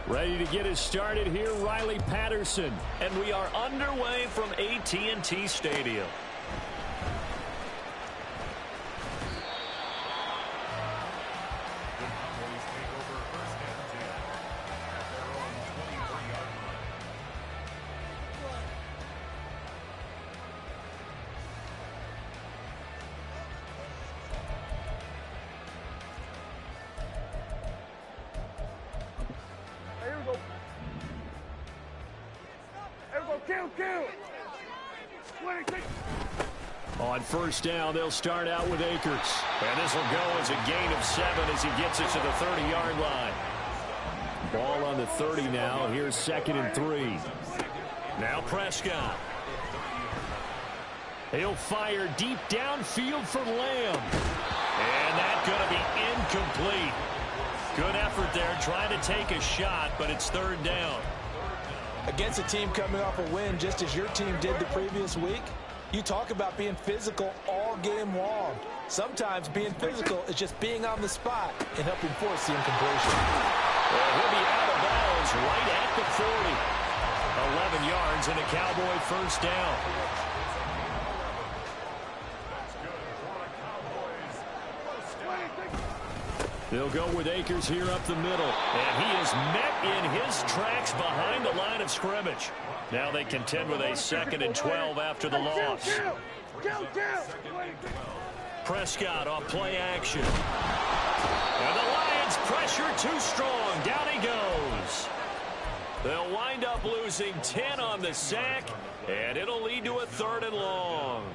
Ready to get us started here, Riley Patterson. And we are underway from AT&T Stadium. On first down, they'll start out with Akers. And this will go as a gain of 7 as he gets it to the 30-yard line. Ball on the 30 now. Here's 2nd and 3. Now Prescott. He'll fire deep downfield for Lamb. And that's going to be incomplete. Good effort there trying to take a shot, but it's 3rd down. Against a team coming off a win just as your team did the previous week, you talk about being physical all game long. Sometimes being physical is just being on the spot and helping force the incompletion. Well, he'll be out of bounds right at the 40. 11 yards and a Cowboy first down. They'll go with Akers here up the middle. And he is met in his tracks behind the line of scrimmage. Now they contend with a 2nd and 12 after the loss. Prescott off play action. And the Lions pressure too strong. Down he goes. They'll wind up losing 10 on the sack. And it'll lead to a 3rd and long.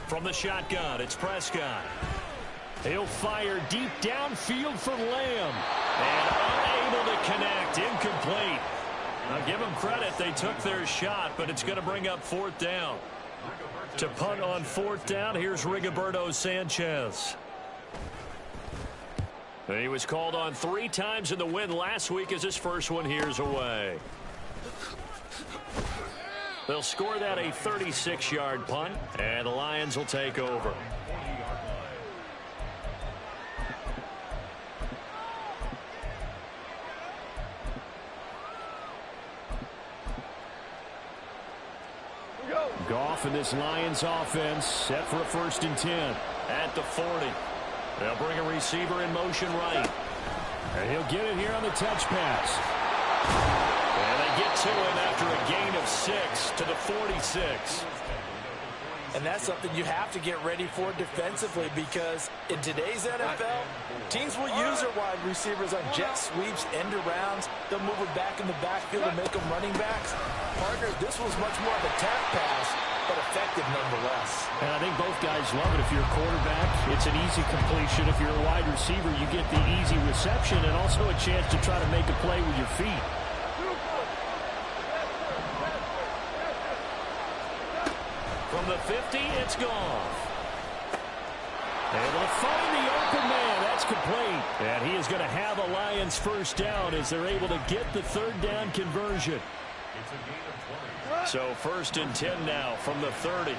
From the shotgun, it's Prescott. He'll fire deep downfield for Lamb. And unable to connect. Incomplete. Now give them credit. They took their shot, but it's going to bring up 4th down. To punt on 4th down, here's Rigoberto Sanchez. He was called on 3 times in the win last week as his first one here's away. They'll score that a 36-yard punt, and the Lions will take over. Goff and this Lions offense set for a 1st and 10 at the 40. They'll bring a receiver in motion right. And he'll get it here on the touch pass. And they get to him after a gain of 6 to the 46. And that's something you have to get ready for defensively because in today's NFL, teams will use their wide receivers on jet sweeps, end arounds. They'll move it back in the backfield and make them running backs. Partner, this was much more of a tap pass, but effective nonetheless. And I think both guys love it. If you're a quarterback, it's an easy completion. If you're a wide receiver, you get the easy reception and also a chance to try to make a play with your feet. From the 50, it's Goff. And they'll find the open man. That's complete. And he is going to have a Lions first down as they're able to get the 3rd down conversion. So 1st and 10 now from the 30.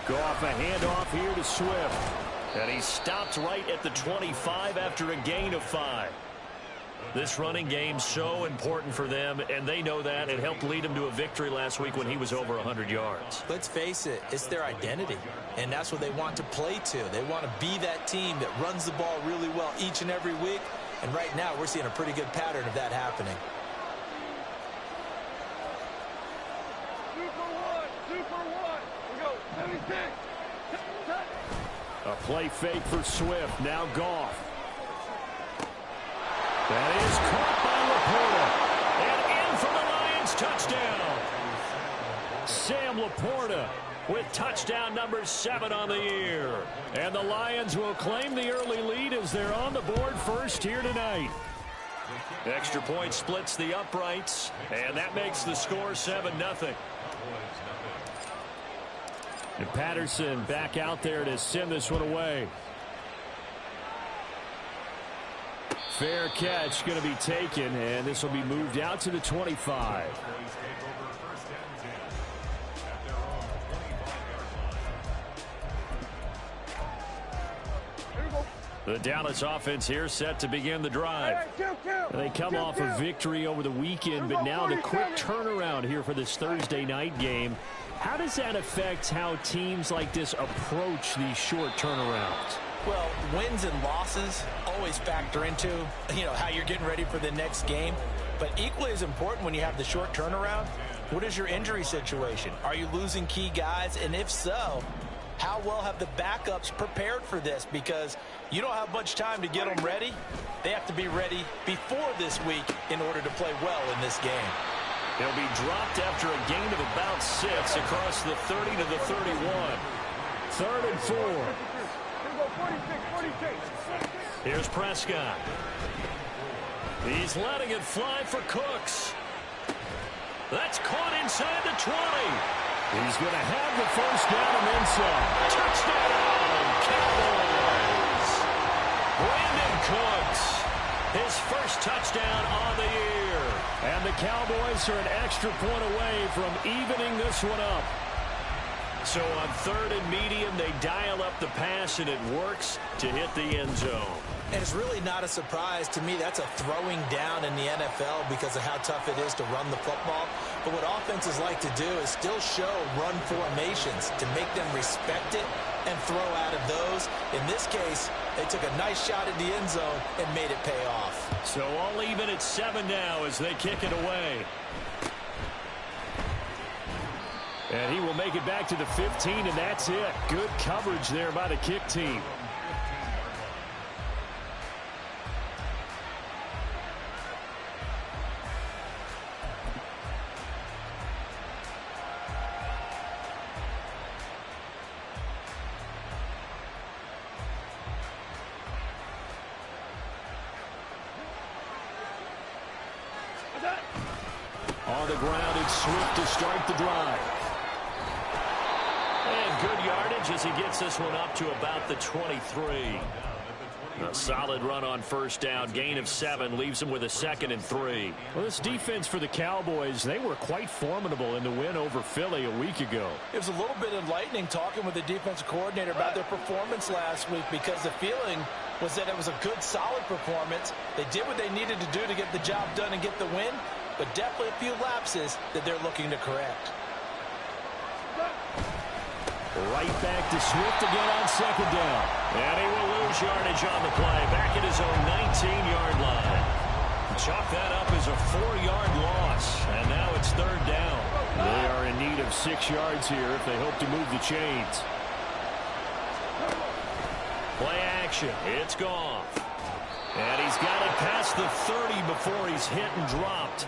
Goff a handoff here to Swift. And he stops right at the 25 after a gain of 5. This running game so important for them, and they know that. It helped lead them to a victory last week when he was over 100 yards. Let's face it, it's their identity, and that's what they want to play to. They want to be that team that runs the ball really well each and every week, and right now we're seeing a pretty good pattern of that happening. A play fake for Swift. Now Goff. That is caught by Laporta. And in for the Lions touchdown. Sam Laporta with touchdown number 7 on the year. And the Lions will claim the early lead as they're on the board first here tonight. Extra point splits the uprights, and that makes the score 7-0. And Patterson back out there to send this one away. Fair catch going to be taken, and this will be moved out to the 25. The Dallas offense here set to begin the drive. They come off a victory over the weekend, but now the quick turnaround here for this Thursday night game. How does that affect how teams like this approach these short turnarounds? Well, wins and losses always factor into, how you're getting ready for the next game. But equally as important when you have the short turnaround, what is your injury situation? Are you losing key guys? And if so, how well have the backups prepared for this? Because you don't have much time to get them ready. They have to be ready before this week in order to play well in this game. He'll be dropped after a gain of about 6 across the 30 to the 31. 3rd and 4. Here's Prescott. He's letting it fly for Cooks. That's caught inside the 20. He's going to have the first down and then some. Touchdown, Cowboys. Brandon Cooks, his first touchdown on the year. And the Cowboys are an extra point away from evening this one up. So on 3rd and medium, they dial up the pass, and it works to hit the end zone. And it's really not a surprise to me. That's a throwing down in the NFL because of how tough it is to run the football. But what offenses like to do is still show run formations to make them respect it and throw out of those. In this case, they took a nice shot at the end zone and made it pay off. So all even at 7 now as they kick it away. And he will make it back to the 15, and that's it. Good coverage there by the kick team. On the ground, it's Swift to start the drive. And good yardage as he gets this one up to about the 23. A solid run on first down. Gain of 7 leaves him with a 2nd and 3. Well, this defense for the Cowboys, they were quite formidable in the win over Philly a week ago. It was a little bit enlightening talking with the defensive coordinator about their performance last week because the feeling was that it was a good, solid performance. They did what they needed to do to get the job done and get the win, but definitely a few lapses that they're looking to correct. Right back to Swift again on 2nd down. And he will lose yardage on the play. Back at his own 19-yard line. Chalk that up as a 4-yard loss. And now it's 3rd down. They are in need of 6 yards here if they hope to move the chains. Play action. It's Goff. And he's got it past the 30 before he's hit and dropped.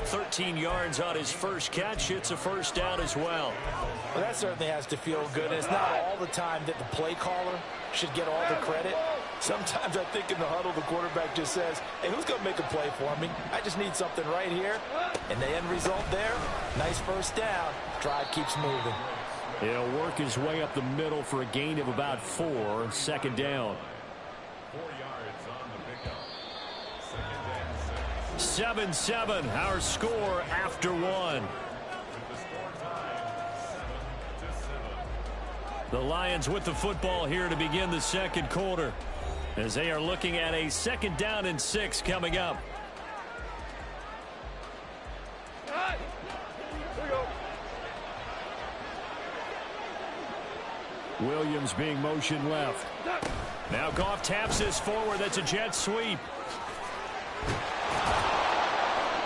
13 yards on his first catch. It's a first down as well. Well, that certainly has to feel good. It's not all the time that the play caller should get all the credit. Sometimes I think in the huddle, the quarterback just says, hey, who's going to make a play for me? I just need something right here. And the end result there, nice first down. Drive keeps moving. He'll work his way up the middle for a gain of about 4. 2nd down. 7-7, our score after 1. The Lions with the football here to begin the 2nd quarter as they are looking at a 2nd down and 6 coming up. Williams being motioned left. Now Goff taps this forward. That's a jet sweep.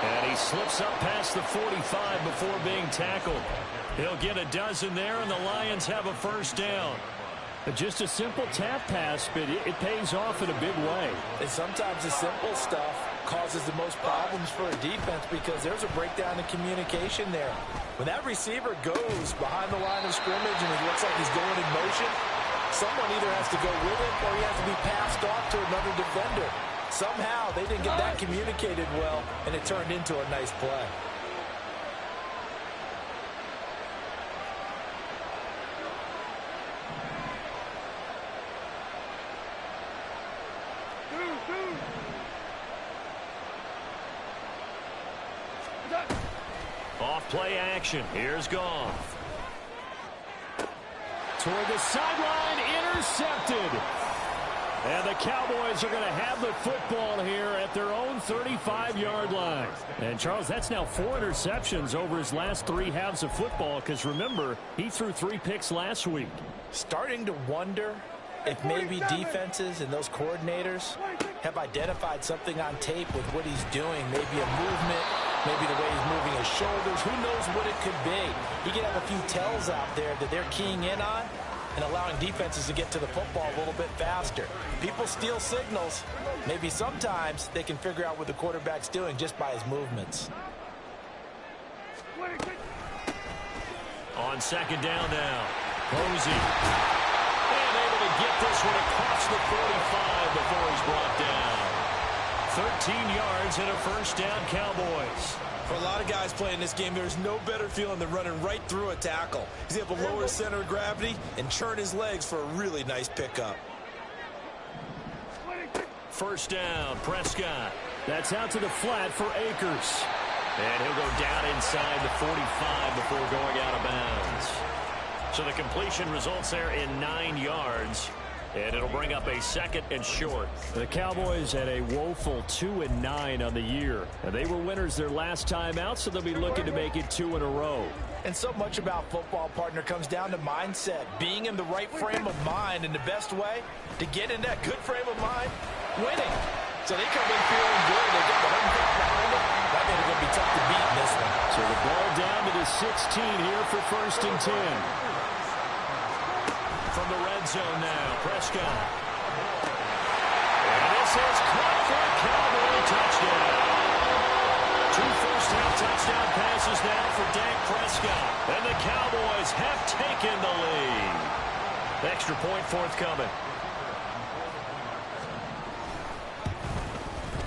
And he slips up past the 45 before being tackled. He'll get a dozen there, and the Lions have a first down. Just a simple tap pass, but it pays off in a big way. And sometimes the simple stuff causes the most problems for a defense because there's a breakdown in communication there. When that receiver goes behind the line of scrimmage and it looks like he's going in motion, someone either has to go with him or he has to be passed off to another defender. Somehow they didn't get that communicated well, and it turned into a nice play. Off play action. Here's Goff. Toward the sideline, intercepted. And the Cowboys are going to have the football here at their own 35-yard line. And, Charles, that's now 4 interceptions over his last 3 halves of football because, remember, he threw 3 picks last week. Starting to wonder if maybe defenses and those coordinators have identified something on tape with what he's doing. Maybe a movement, maybe the way he's moving his shoulders. Who knows what it could be? He could have a few tells out there that they're keying in on and allowing defenses to get to the football a little bit faster. People steal signals. Maybe sometimes they can figure out what the quarterback's doing just by his movements. On second down now, Posey. And able to get this one across the 45 before he's brought down. 13 yards and a first down, Cowboys. For a lot of guys playing this game, there's no better feeling than running right through a tackle. He's able to lower his center of gravity and churn his legs for a really nice pickup. First down, Prescott. That's out to the flat for Akers. And he'll go down inside the 45 before going out of bounds. So the completion results there in 9 yards. And it'll bring up a second and short. The Cowboys had a woeful 2-9 on the year. And they were winners their last time out, so they'll be looking to make it 2 in a row. And so much about football, partner, comes down to mindset. Being in the right frame of mind, and the best way to get in that good frame of mind, winning. So they come in feeling good. They get the home crowd behind them. That means it's going to be tough to beat in this one. So the ball down to the 16 here for first and 10. From the red zone now, Prescott. And this is caught for a Cowboy touchdown. 2 first-half touchdown passes now for Dak Prescott. And the Cowboys have taken the lead. Extra point forthcoming.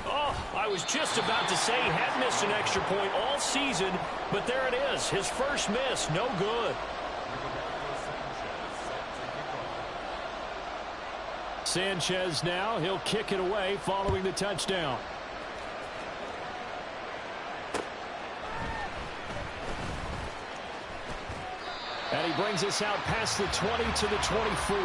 Oh, I was just about to say he had missed an extra point all season, but there it is. His first miss, no good. Sanchez now, he'll kick it away following the touchdown. And he brings us out past the 20 to the 24.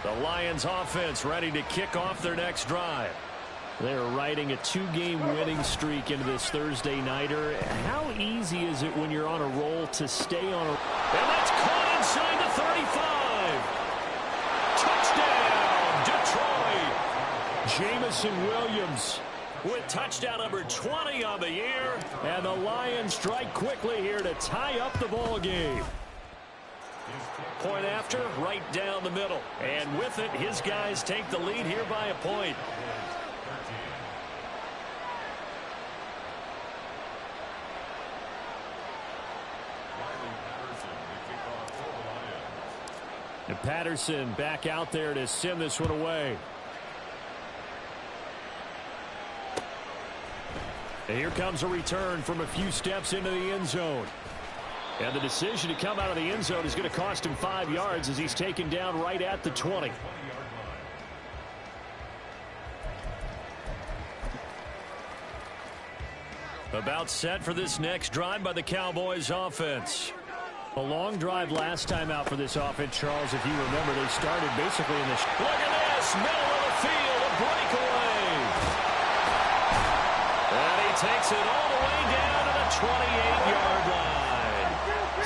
The Lions offense ready to kick off their next drive. They're riding a 2-game winning streak into this Thursday nighter. How easy is it when you're on a roll to stay on a... And that's caught inside the 35. Touchdown, Detroit. Jamison Williams with touchdown number 20 on the year. And the Lions strike quickly here to tie up the ball game. Point after, right down the middle. And with it, his guys take the lead here by a point. And Patterson back out there to send this one away. And here comes a return from a few steps into the end zone. And the decision to come out of the end zone is going to cost him 5 yards as he's taken down right at the 20. About set for this next drive by the Cowboys offense. A long drive last time out for this offense, Charles. If you remember, they started basically in the... Look at this! Middle of the field, a breakaway! And he takes it all the way down to the 28-yard line.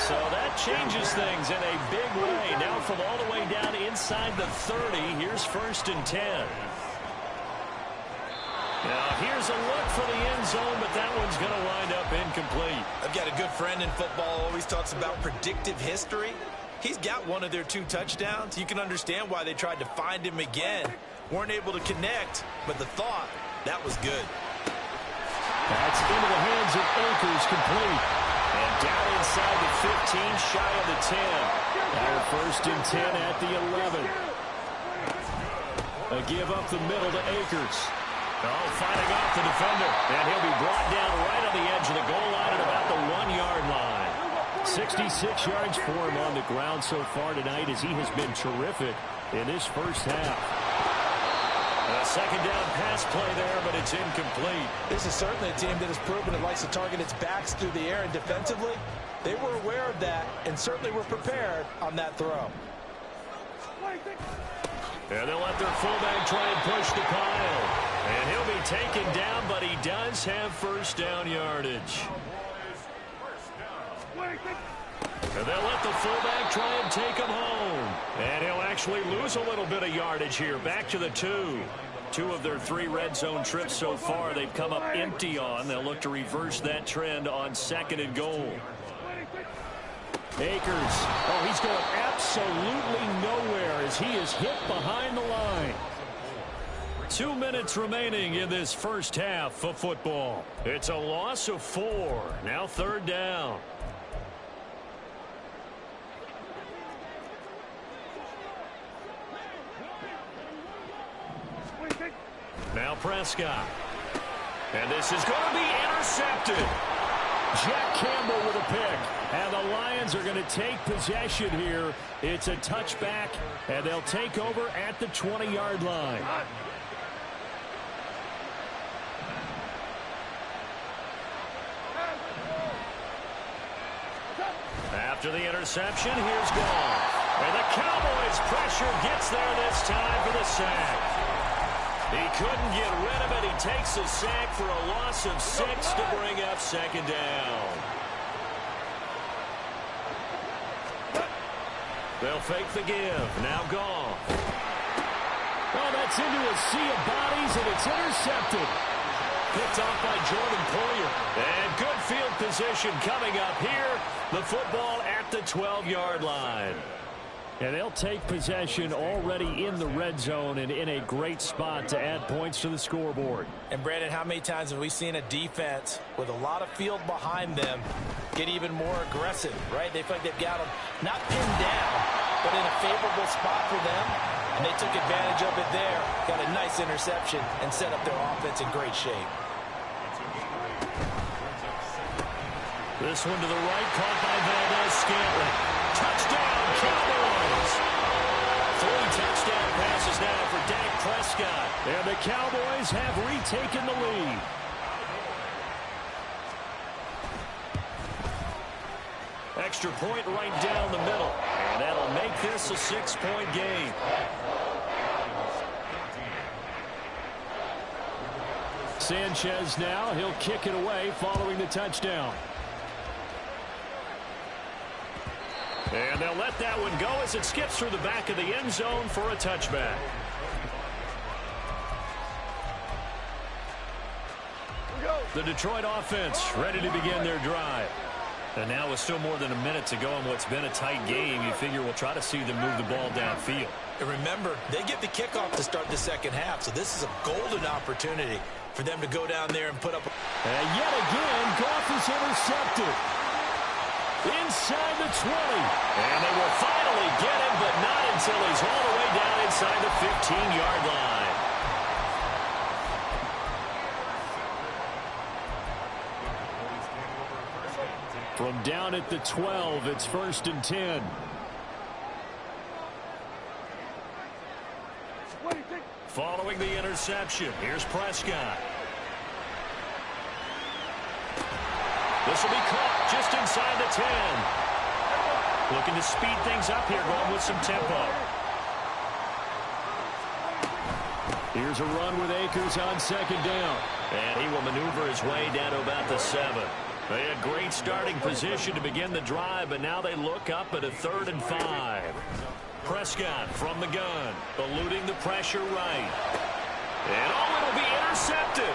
So that changes things in a big way. Now from all the way down inside the 30, here's first and 10. Now, here's a look for the end zone, but that one's going to wind up incomplete. I've got a good friend in football, always talks about predictive history. He's got one of their 2 touchdowns. You can understand why they tried to find him again. Weren't able to connect, but the thought, that was good. That's into the hands of Akers, complete. And down inside the 15, shy of the 10. Now first and 10 at the 11. A give up the middle to Akers. Oh, fighting off the defender. And he'll be brought down right on the edge of the goal line at about the 1-yard line. 66 yards for him on the ground so far tonight as he has been terrific in this first half. A second down pass play there, but it's incomplete. This is certainly a team that has proven it likes to target its backs through the air, and defensively, they were aware of that and certainly were prepared on that throw. And they'll let their fullback try and push the pile. And he'll be taken down, but he does have first down yardage. And they'll let the fullback try and take him home. And he'll actually lose a little bit of yardage here. Back to the 2. 2 of their 3 red zone trips so far they've come up empty on. They'll look to reverse that trend on 2nd and goal. Akers. Oh, he's going absolutely nowhere as he is hit behind the line. 2 minutes remaining in this first half of football. It's a loss of 4. Now 3rd down. Now Prescott. And this is going to be intercepted. Jack Campbell with a pick. And the Lions are going to take possession here. It's a touchback, and they'll take over at the 20-yard line. After the interception, here's Goff. And the Cowboys' pressure gets there this time for the sack. He couldn't get rid of it. He takes a sack for a loss of 6 to bring up 2nd down. They'll fake the give. Now Goff. Oh, that's into a sea of bodies, and it's intercepted. Picked off by Jordan Poyer. And good field position coming up here. The football at the 12-yard line. And they'll take possession already in the red zone and in a great spot to add points to the scoreboard. And, Brandon, how many times have we seen a defense with a lot of field behind them get even more aggressive, right? They feel like they've got them not pinned down, but in a favorable spot for them. And they took advantage of it there, got a nice interception, and set up their offense in great shape. This one to the right, caught by Valdez-Scantling. Touchdown, Cowboys! 3 touchdown passes now for Dak Prescott. And the Cowboys have retaken the lead. Extra point right down the middle. And that'll make this a 6-point game. Sanchez now, he'll kick it away following the touchdown. And they'll let that one go as it skips through the back of the end zone for a touchback. The Detroit offense ready to begin their drive. And now with still more than a minute to go in what's been a tight game, you figure we'll try to see them move the ball downfield. And remember, they get the kickoff to start the second half, so this is a golden opportunity for them to go down there and put up. And yet again, Goff is intercepted. Inside the 20. And they will finally get him, but not until he's all the way down inside the 15-yard line. From down at the 12, it's 1st and 10. Following the interception, here's Prescott. This will be caught just inside the 10. Looking to speed things up here, going with some tempo. Here's a run with Akers on 2nd down. And he will maneuver his way down to about the 7. They had great starting position to begin the drive, but now they look up at a 3rd and 5. Prescott from the gun, eluding the pressure right. And it'll be intercepted.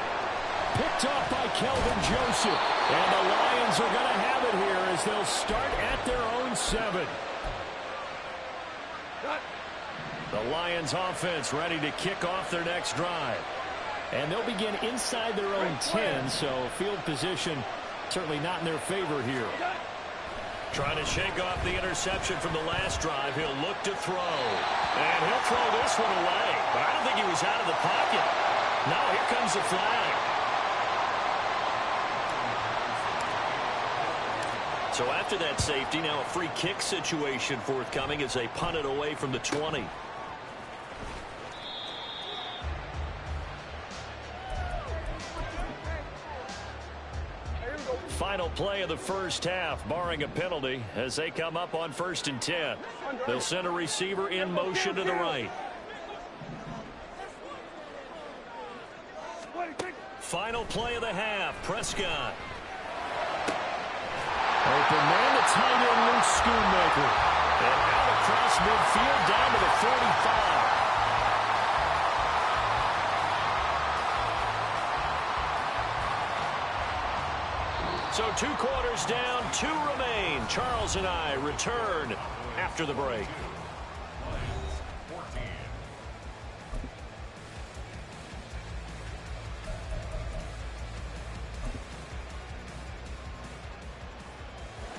Picked off by Kelvin Joseph. And the Lions are going to have it here as they'll start at their own 7. The Lions offense ready to kick off their next drive. And they'll begin inside their own 10, so field position certainly not in their favor here. Trying to shake off the interception from the last drive. He'll look to throw. And he'll throw this one away. But I don't think he was out of the pocket. Now here comes the flag. So after that safety, now a free kick situation forthcoming as they punt it away from the 20. play of the first half, barring a penalty, as they come up on 1st and 10. They'll send a receiver in motion to the right. Final play of the half, Prescott. Open man, the tight end, Luke Schoonmaker. And out across midfield, down to the 45. So 2 quarters down, 2 remain. Charles and I return after the break.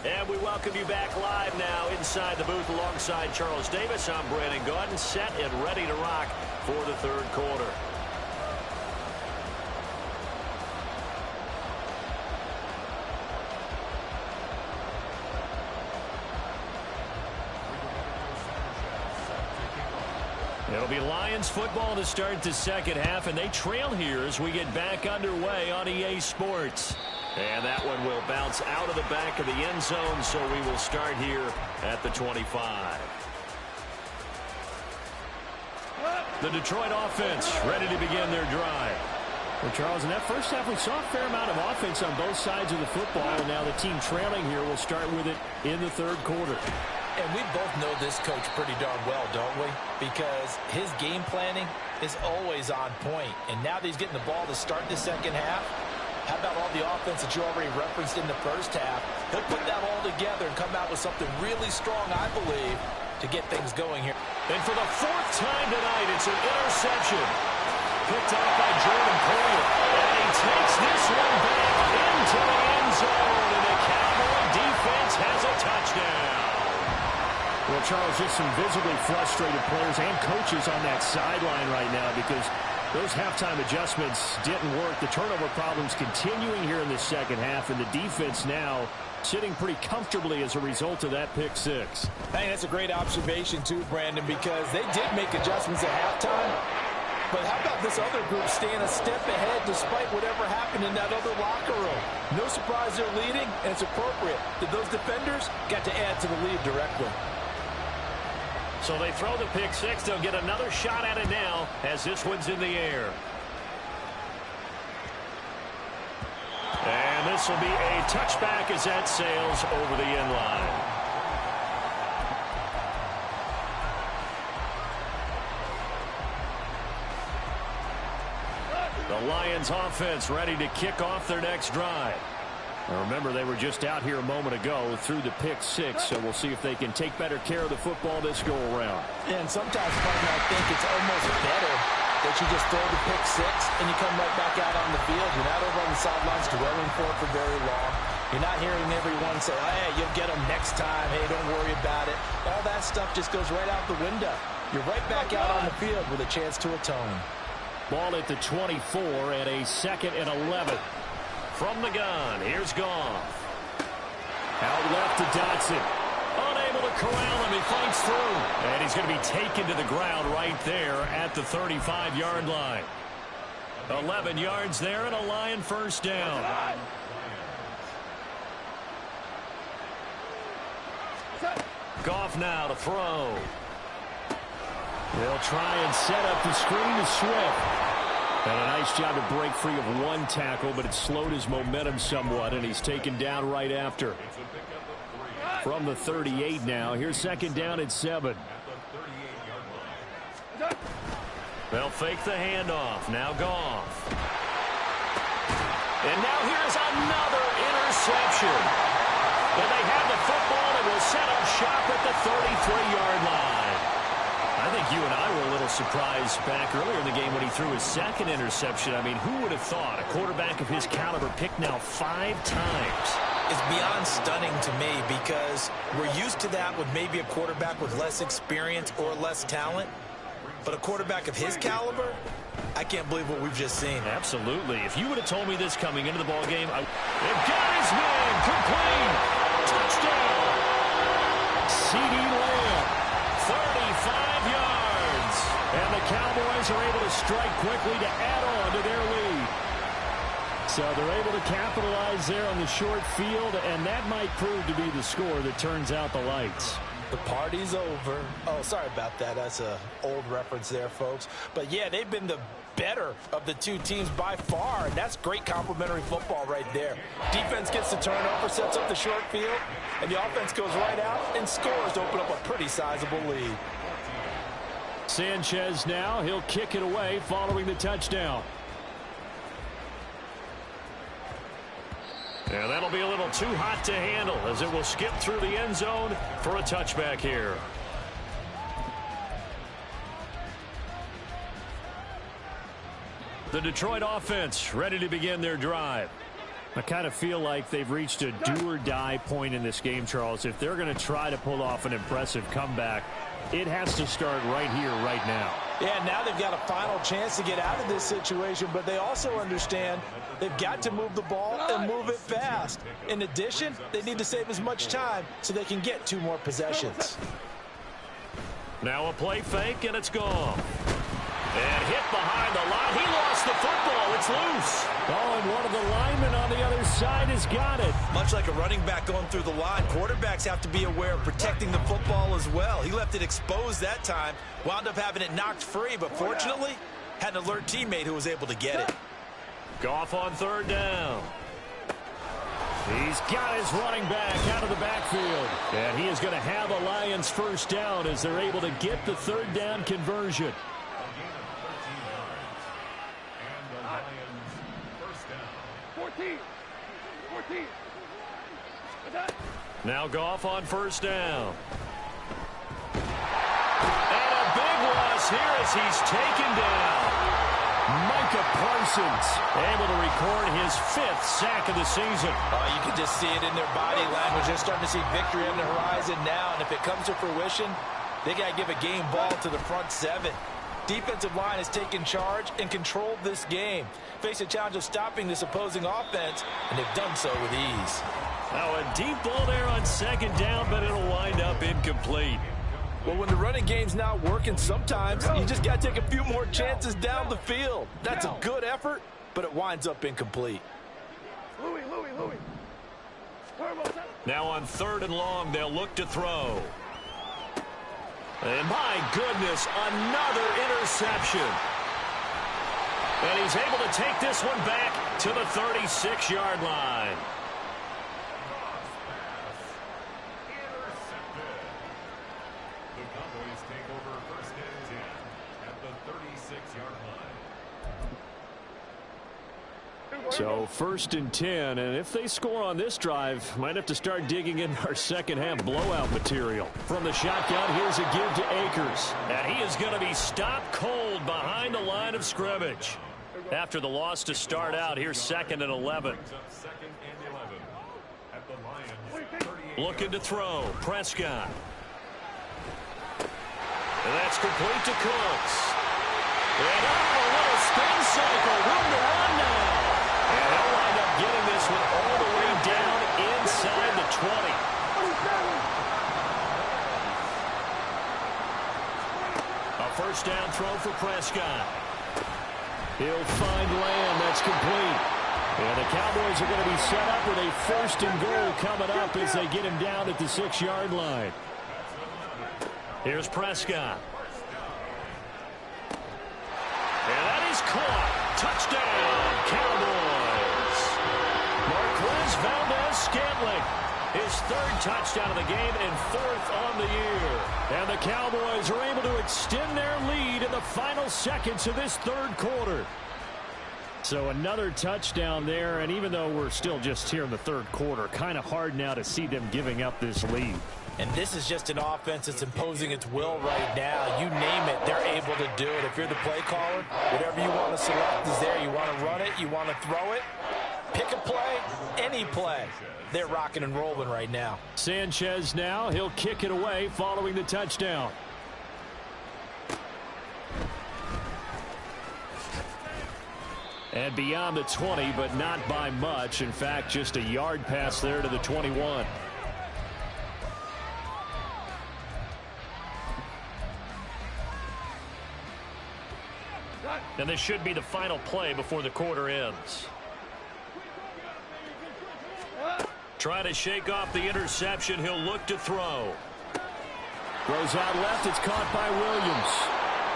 And we welcome you back live now inside the booth alongside Charles Davis. I'm Brandon Gaudin, set and ready to rock for the 3rd quarter. It'll be Lions football to start the second half, and they trail here as we get back underway on EA Sports. And that one will bounce out of the back of the end zone, so we will start here at the 25. The Detroit offense ready to begin their drive. Well, Charles, in that first half, we saw a fair amount of offense on both sides of the football, and now the team trailing here will start with it in the 3rd quarter. And we both know this coach pretty darn well, don't we? Because his game planning is always on point. And now that he's getting the ball to start the second half, how about all the offense that you already referenced in the first half? He'll put that all together and come out with something really strong, I believe, to get things going here. And for the 4th time tonight, it's an interception. Picked off by Jordan Poyer. And he takes this one back into the end zone. And the Cowboy defense has a touchdown. Well, Charles, just some visibly frustrated players and coaches on that sideline right now because those halftime adjustments didn't work. The turnover problems continuing here in the second half, and the defense now sitting pretty comfortably as a result of that pick 6. I think that's a great observation, too, Brandon, because they did make adjustments at halftime. But how about this other group staying a step ahead despite whatever happened in that other locker room? No surprise they're leading, and it's appropriate that those defenders got to add to the lead directly. So they throw the pick 6. They'll get another shot at it now as this one's in the air. And this will be a touchback as that sails over the end line. The Lions offense ready to kick off their next drive. Now remember, they were just out here a moment ago through the pick 6, so we'll see if they can take better care of the football this go-around. And sometimes, I think it's almost better that you just throw the pick 6 and you come right back out on the field. You're not over on the sidelines dwelling for it for very long. You're not hearing everyone say, oh, hey, you'll get them next time. Hey, don't worry about it. All that stuff just goes right out the window. You're right back out on the field with a chance to atone. Ball at the 24 and a 2nd and 11. From the gun, here's Goff. Out left to Dotson. Unable to corral him, he fights through. And he's going to be taken to the ground right there at the 35-yard line. 11 yards there and a Lion first down. Goff now to throw. They'll try and set up the screen to Swift. And a nice job to break free of one tackle, but it slowed his momentum somewhat, and he's taken down right after. From the 38 now, here's 2nd down and 7. They'll fake the handoff. Now Goff. And now here's another interception. And they have the football and will set up shop at the 33-yard line. I think you and I were a little surprised back earlier in the game when he threw his 2nd interception. I mean, who would have thought a quarterback of his caliber picked now 5 times? It's beyond stunning to me because we're used to that with maybe a quarterback with less experience or less talent. But a quarterback of his caliber, I can't believe what we've just seen. Absolutely. If you would have told me this coming into the ballgame, they've got his man. Complete. Touchdown. C.D. Lamb. 35 yards. And the Cowboys are able to strike quickly to add on to their lead. So they're able to capitalize there on the short field, and that might prove to be the score that turns out the lights. The party's over. Oh, sorry about that. That's an old reference there, folks. But, yeah, they've been the better of the two teams by far, and that's great complementary football right there. Defense gets the turnover, sets up the short field, and the offense goes right out and scores to open up a pretty sizable lead. Sanchez now, he'll kick it away following the touchdown. And that'll be a little too hot to handle as it will skip through the end zone for a touchback here. The Detroit offense ready to begin their drive. I kind of feel like they've reached a do-or-die point in this game, Charles. If they're going to try to pull off an impressive comeback, it has to start right here, right now. Yeah, now they've got a final chance to get out of this situation, but they also understand they've got to move the ball and move it fast. In addition, they need to save as much time so they can get 2 more possessions. Now a play fake, and it's gone. And hit behind the line. He lost the football. It's loose. Oh, and one of the linemen on the other side has got it. Much like a running back going through the line, quarterbacks have to be aware of protecting the football as well. He left it exposed that time, wound up having it knocked free, but fortunately, had an alert teammate who was able to get it. Goff on 3rd down. He's got his running back out of the backfield. And he is going to have a Lions first down as they're able to get the 3rd down conversion. Now Goff on 1st down. And a big loss here as he's taken down. Micah Parsons able to record his 5th sack of the season. You can just see it in their body language. They're starting to see victory on the horizon now, and if it comes to fruition, they got to give a game ball to the front 7. Defensive line has taken charge and controlled this game. Face a challenge of stopping this opposing offense, and they've done so with ease. Now a deep ball there on 2nd down, but it'll wind up incomplete. Well, when the running game's not working, sometimes you just got to take a few more chances down the field. That's a good effort, but it winds up incomplete. Now on 3rd and long, they'll look to throw. And my goodness, another interception. And he's able to take this one back to the 36-yard line. The Cowboys take over 1st and 10 at the 36-yard line. So 1st and 10, and if they score on this drive, might have to start digging in our second-half blowout material. From the shotgun, here's a give to Akers. And he is going to be stopped cold behind the line of scrimmage. After the loss to start out, here's 2nd and 11. Looking to throw. Prescott. And that's complete to Cooks. And a little spin cycle. Room to run now. And they'll wind up getting this one all the way down inside the 20. A 1st down throw for Prescott. He'll find Lamb. That's complete. And the Cowboys are going to be set up with a 1st and goal coming up as they get him down at the 6-yard line. Here's Prescott. And that is caught. Touchdown, Cowboys. Marquez Valdez-Scantling. His 3rd touchdown of the game and 4th on the year. And the Cowboys are able to extend their lead in the final seconds of this 3rd quarter. So another touchdown there, and even though we're still just here in the 3rd quarter, kind of hard now to see them giving up this lead. And this is just an offense that's imposing its will right now. You name it, they're able to do it. If you're the play caller, whatever you want to select is there. You want to run it, you want to throw it, pick a play, any play. They're rocking and rolling right now. Sanchez now, he'll kick it away following the touchdown. And beyond the 20, but not by much. In fact, just a yard pass there to the 21. And this should be the final play before the quarter ends. Trying to shake off the interception. He'll look to throw. Throws out left. It's caught by Williams.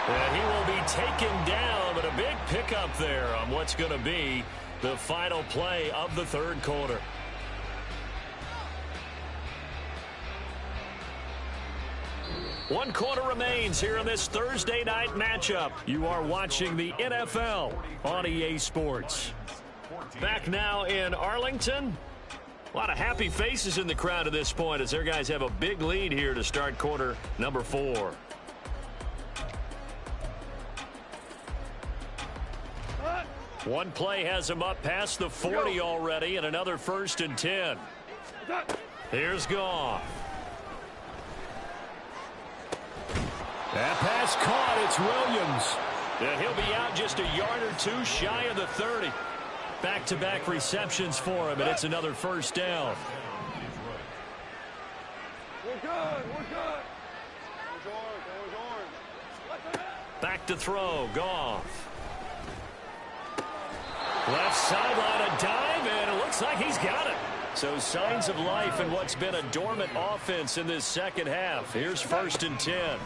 And he will be taken down, but a big pickup there on what's going to be the final play of the third quarter. One quarter remains here in this Thursday night matchup. You are watching the NFL on EA Sports. Back now in Arlington. A lot of happy faces in the crowd at this point as their guys have a big lead here to start quarter number 4. One play has him up past the 40 already, and another 1st and 10. Here's Goff. That pass caught. It's Williams. And he'll be out just a yard or two shy of the 30. Back-to-back receptions for him, and it's another 1st down. We're good. Back to throw. Goff. Left sideline, a dive, and it looks like he's got it. So signs of life in what's been a dormant offense in this second half. Here's 1st and 10.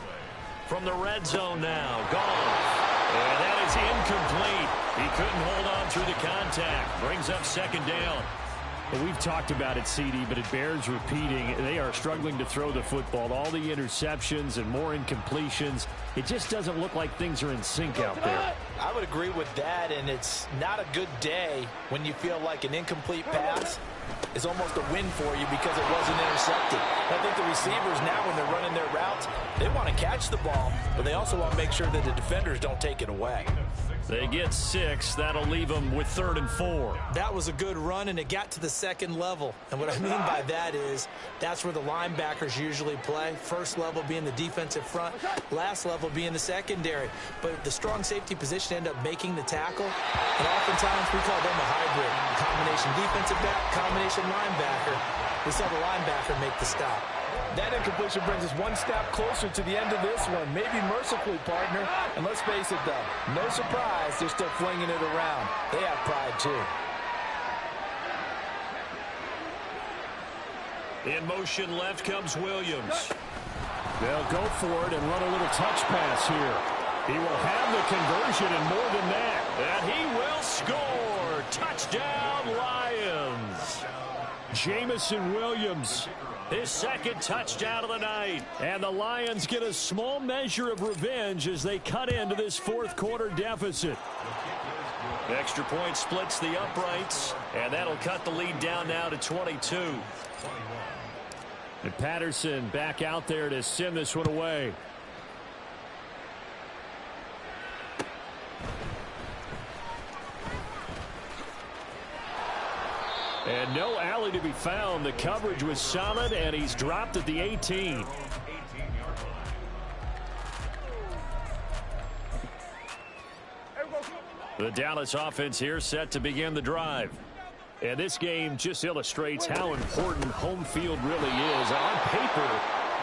From the red zone now, Goff. And that is incomplete. He couldn't hold on through the contact. Brings up 2nd down. Well, we've talked about it, CD, but it bears repeating. They are struggling to throw the football. All the interceptions and more incompletions. It just doesn't look like things are in sync out there. I would agree with that, and it's not a good day when you feel like an incomplete pass is almost a win for you because it wasn't intercepted. I think the receivers now, when they're running their routes, they want to catch the ball, but they also want to make sure that the defenders don't take it away. They get 6. That'll leave them with 3rd and 4. That was a good run, and it got to the 2nd level. And what I mean by that is that's where the linebackers usually play. First level being the defensive front, last level being the secondary. But the strong safety position ended up making the tackle, and oftentimes we call them a hybrid. Combination defensive back, combination linebacker. We saw the linebacker make the stop. That incompletion brings us one step closer to the end of this one. Maybe mercifully, partner. And let's face it, though, no surprise, they're still flinging it around. They have pride, too. In motion left comes Williams. They'll go for it and run a little touch pass here. He will have the conversion and more than that. And he will score. Touchdown, Lions. Jamison Williams. His 2nd touchdown of the night. And the Lions get a small measure of revenge as they cut into this 4th quarter deficit. Extra point splits the uprights, and that'll cut the lead down now to 22. And Patterson back out there to send this one away. And no alley to be found. The coverage was solid, and he's dropped at the 18. The Dallas offense here set to begin the drive. And this game just illustrates how important home field really is. On paper,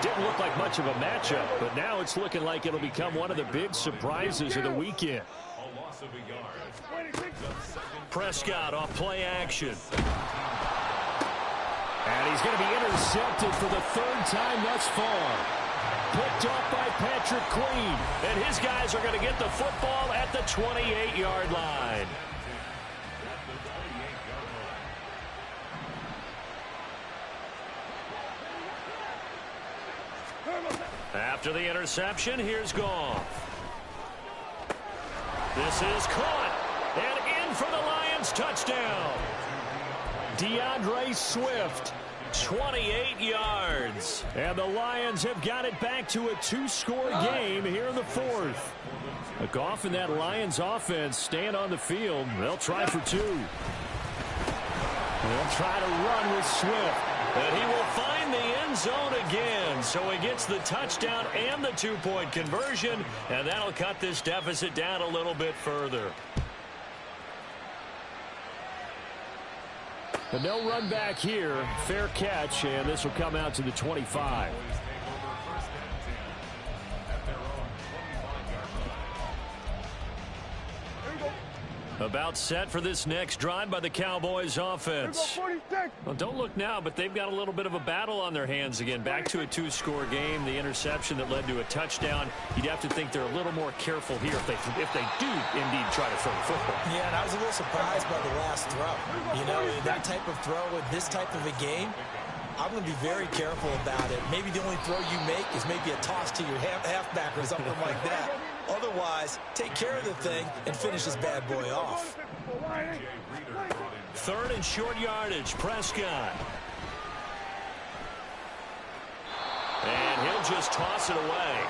didn't look like much of a matchup, but now it's looking like it'll become one of the big surprises of the weekend. Prescott off play action. And he's going to be intercepted for the 3rd time thus far. Picked off by Patrick Queen. And his guys are going to get the football at the 28-yard line. After the interception, here's Goff. This is caught. And in for the Lions touchdown. DeAndre Swift, 28 yards. And the Lions have got it back to a 2-score game here in the 4th. Goff and that Lions offense stand on the field. They'll try for 2. They'll try to run with Swift. And he will find the end zone again. So he gets the touchdown and the 2-point conversion. And that'll cut this deficit down a little bit further. But no run back here. Fair catch, and this will come out to the 25. About set for this next drive by the Cowboys offense. Well, don't look now, but they've got a little bit of a battle on their hands again. Back to a two-score game. The interception that led to a touchdown. You'd have to think they're a little more careful here if they do indeed try to throw the football. Yeah, and I was a little surprised by the last throw. You know, that type of throw in this type of a game, I'm going to be very careful about it. Maybe the only throw you make is maybe a toss to your halfback or something like that. Otherwise, take care of the thing and finish this bad boy off. 3rd and short yardage, Prescott. And he'll just toss it away.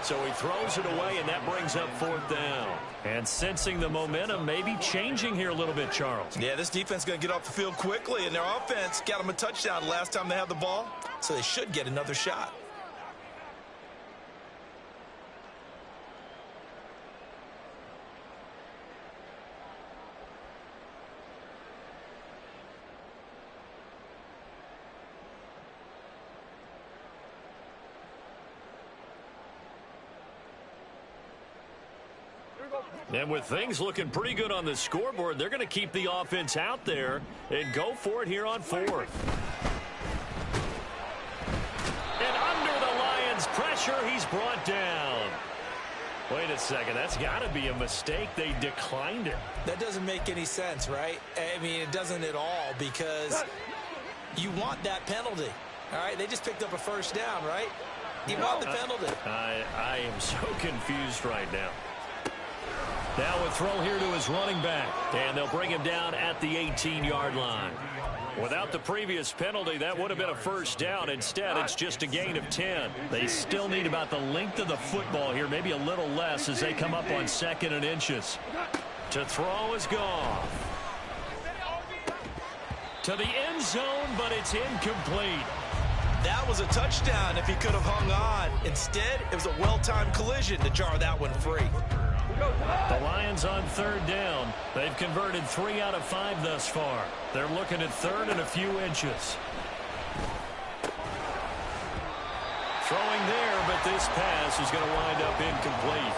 So he throws it away, and that brings up 4th down. And sensing the momentum maybe changing here a little bit, Charles. Yeah, this defense is going to get off the field quickly, and their offense got them a touchdown last time they had the ball, so they should get another shot. And with things looking pretty good on the scoreboard, they're going to keep the offense out there and go for it here on 4th. And under the Lions' pressure, he's brought down. Wait a second, that's got to be a mistake. They declined it. That doesn't make any sense, right? I mean, it doesn't at all, because you want that penalty. All right, they just picked up a 1st down, right? You want the penalty. I am so confused right now. Now a throw here to his running back, and they'll bring him down at the 18-yard line. Without the previous penalty, that would have been a 1st down. Instead, it's just a gain of 10. They still need about the length of the football here, maybe a little less as they come up on 2nd and inches. To throw is Goff. To the end zone, but it's incomplete. That was a touchdown if he could have hung on. Instead, it was a well-timed collision to jar that one free. The Lions on 3rd down. They've converted 3 out of 5 thus far. They're looking at 3rd and a few inches. Throwing there, but this pass is going to wind up incomplete.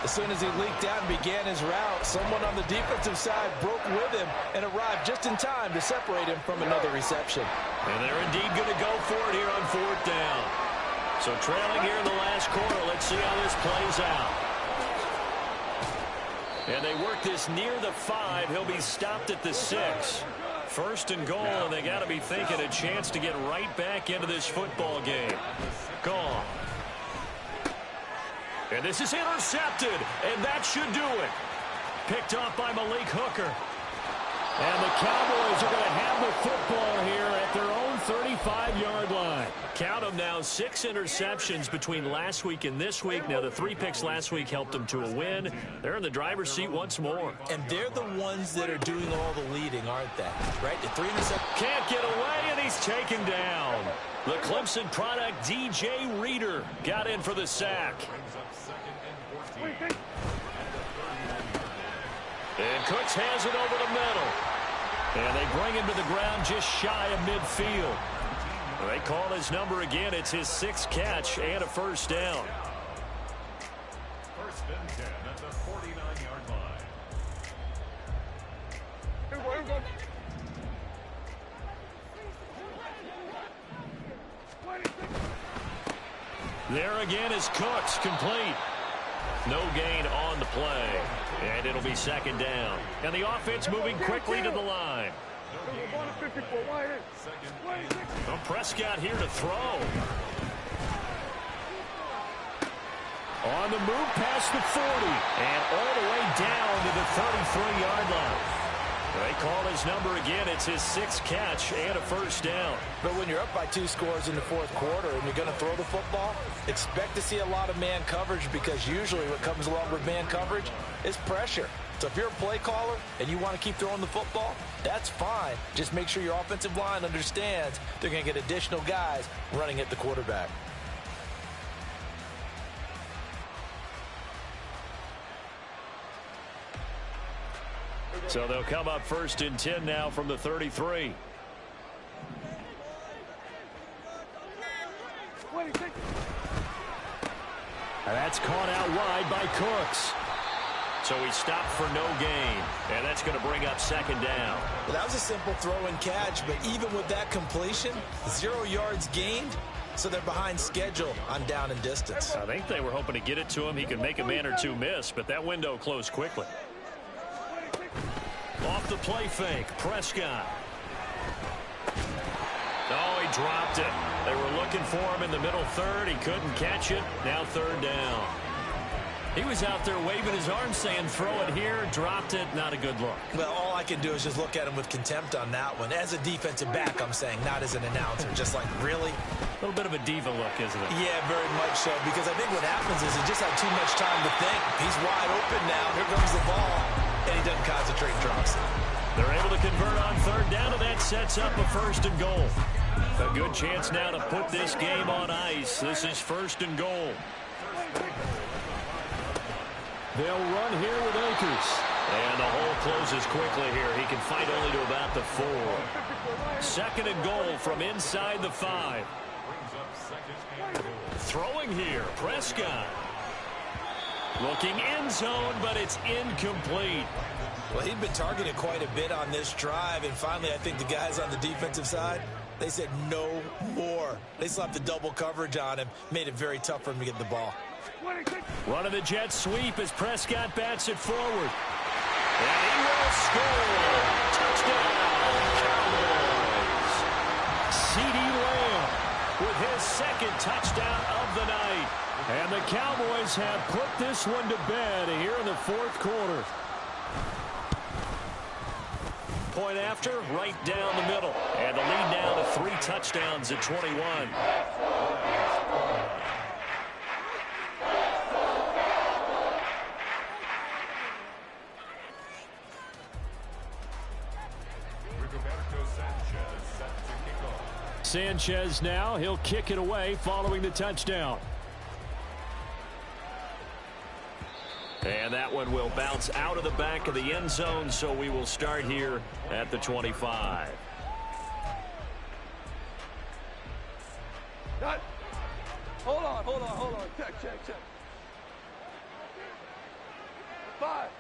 As soon as he leaked out and began his route, someone on the defensive side broke with him and arrived just in time to separate him from another reception. And they're indeed going to go for it here on 4th down. So trailing here in the last quarter, let's see how this plays out. And they work this near the 5. He'll be stopped at the 6. 1st and goal, and they got to be thinking a chance to get right back into this football game. Gone. And this is intercepted, and that should do it. Picked off by Malik Hooker. And the Cowboys are going to have the football here at their own 35-yard line. Count them now, 6 interceptions between last week and this week. Now, the 3 picks last week helped them to a win. They're in the driver's seat once more. And they're the ones that are doing all the leading, aren't they? Right? The 3 interceptions. Can't get away, and he's taken down. The Clemson product, DJ Reader, got in for the sack. And Cooks has it over the middle. And they bring him to the ground just shy of midfield. They call his number again. It's his 6th catch and a 1st down. 1st and 10 at the 49-yard line. There again is Cooks, complete. No gain on the play. And it'll be 2nd down. And the offense moving quickly to the line. Well, Prescott here to throw. On the move past the 40. And all the way down to the 33-yard line. They call his number again. It's his 6th catch and a 1st down. But when you're up by 2 scores in the 4th quarter and you're going to throw the football, expect to see a lot of man coverage, because usually what comes along with man coverage is pressure. So if you're a play caller and you want to keep throwing the football, that's fine. Just make sure your offensive line understands they're going to get additional guys running at the quarterback. So they'll come up 1st and 10 now from the 33. And that's caught out wide by Cooks. So he stopped for no gain, and that's going to bring up second down. Well, that was a simple throw and catch, but even with that completion, 0 yards gained, so they're behind schedule on down and distance. I think they were hoping to get it to him. He could make a man or two miss, but that window closed quickly. Off the play fake, Prescott. Oh, he dropped it. They were looking for him in the middle third. He couldn't catch it. Now third down. He was out there waving his arms saying, throw it here, dropped it. Not a good look. Well, all I can do is just look at him with contempt on that one. As a defensive back, I'm saying, not as an announcer. Just like, really? A little bit of a diva look, isn't it? Yeah, very much so. Because I think what happens is he just had too much time to think. He's wide open now. Here comes the ball. And he doesn't concentrate and drops it. They're able to convert on third down, and that sets up a first and goal. A good chance now to put this game on ice. This is first and goal. They'll run here with Akers. And the hole closes quickly here. He can fight only to about the 4. Second and goal from inside the 5. Throwing here, Prescott. Looking end zone, but it's incomplete. Well, he'd been targeted quite a bit on this drive, and finally I think the guys on the defensive side, they said no more. They slapped the double coverage on him, made it very tough for him to get the ball. Running the jet sweep as Prescott bats it forward. And he will score. Touchdown, Cowboys. CeeDee Lamb with his second touchdown of the night. And the Cowboys have put this one to bed here in the fourth quarter. Point after, right down the middle. And the lead now to 3 touchdowns at 21. Sanchez now, he'll kick it away following the touchdown. And that one will bounce out of the back of the end zone, so we will start here at the 25. Hold on. Check. 5.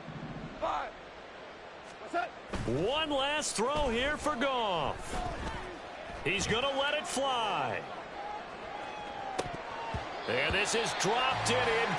What's that? One last throw here for Goff. He's going to let it fly. And this is dropped in.